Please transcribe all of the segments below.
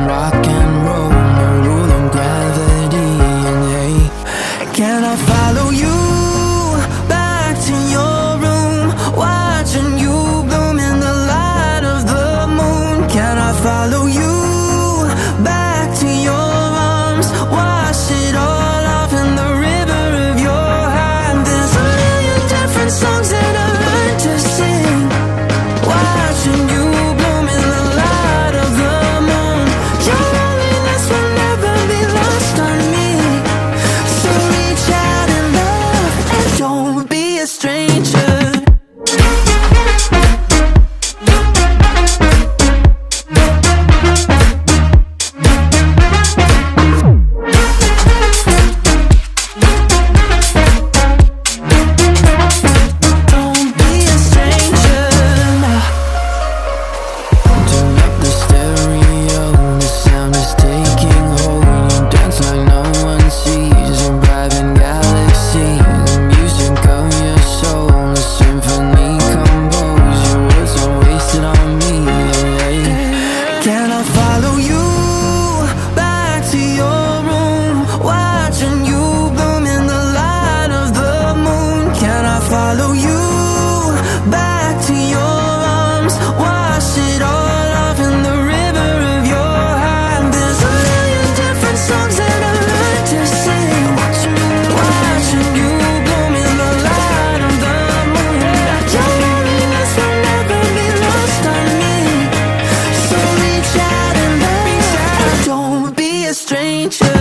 on rock and roll, no rule of gravity. And hey, can I follow you back to your room, watching you bloom in the light of the moon? Can I follow you back to your arms, wash it all off in the river of your heart? There's a million different songs that I learned to sing, watching you bloom in the light of the moon. Your loneliness will never be lost on me, so reach out and love, and don't be a stranger. Don't be a stranger now. Turn up the stereo, the sound is taking hold. You dance like no one sees, in private galaxies. The music of your soul, a symphony composed. Your words are wasted on me. Can I follow you back to your room, watching you bloom in the light of the moon? Can I follow you back to your arms, wash it all off in the river of your heart? There's a million different songs that I learned to sing, watching you bloom in the light of the moon. Your loneliness will never be lost on me, so reach out and love, don't be a stranger.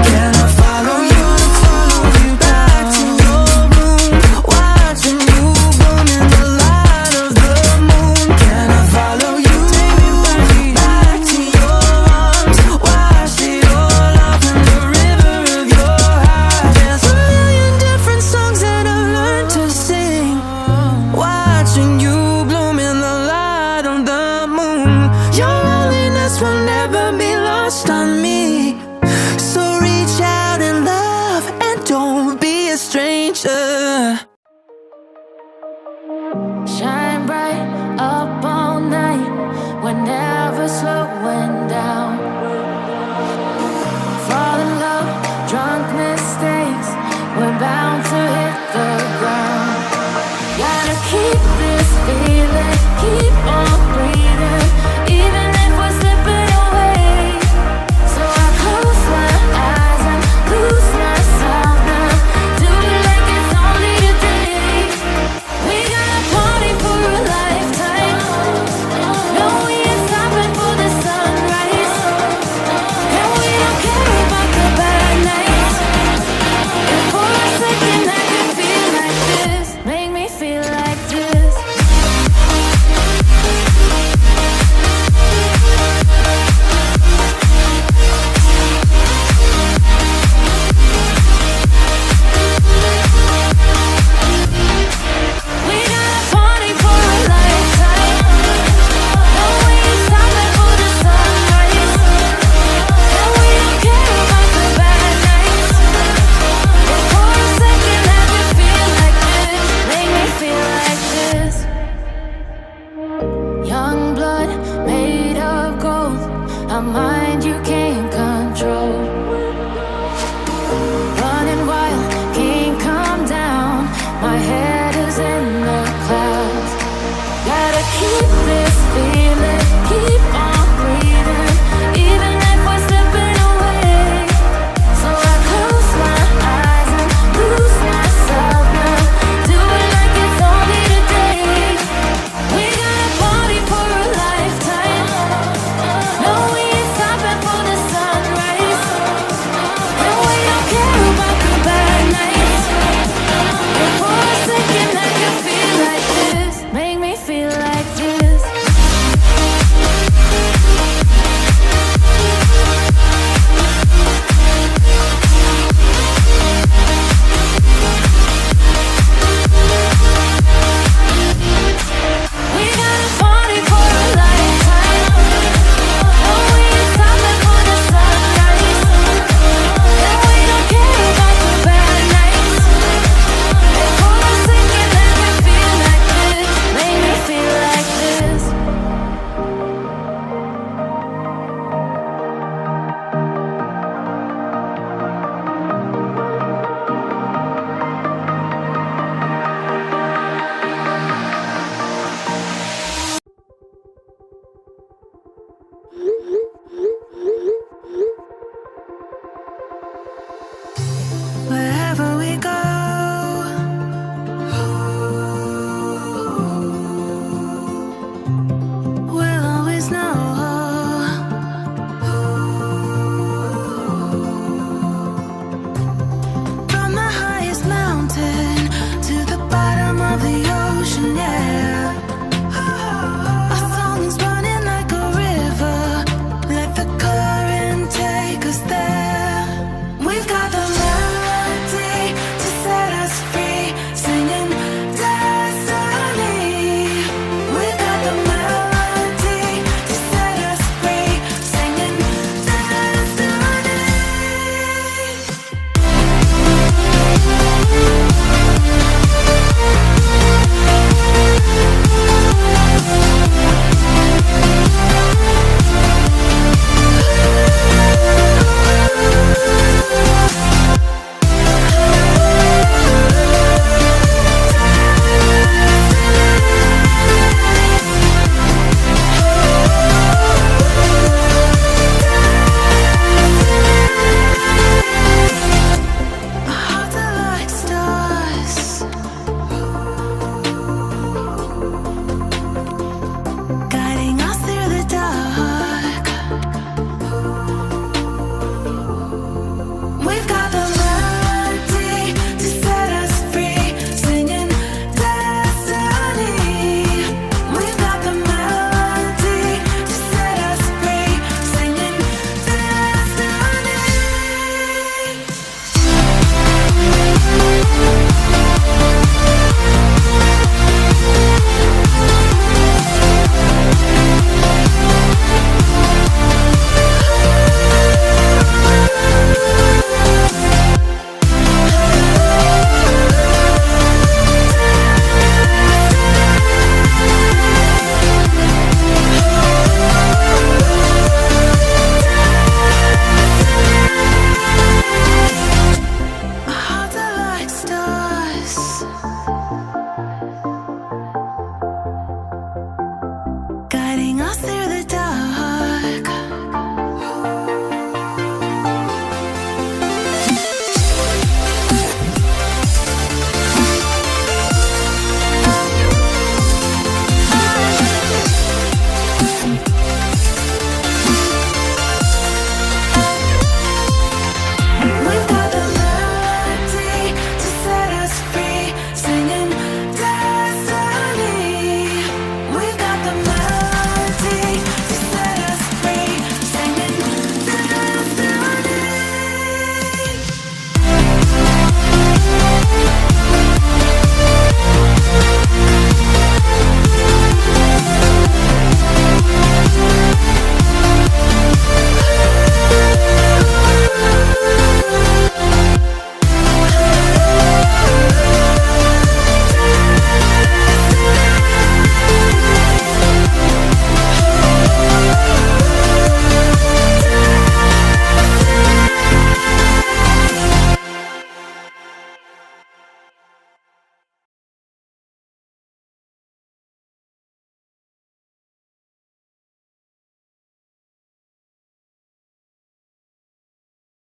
Can I follow you back to your room, watching you bloom in the light of the moon? Can I follow you back to your arms, wash it all off in the river of your heart? There's a million different songs that I learned to sing, watching you bloom in the light of the moon. Your loneliness will never be lost on me, so reach out and love, and don't be a stranger. Shine bright up all night, we're never slowing down. Fall in love, drunk mistakes, we're bound to hit the ground. Gotta keep this feeling, keep on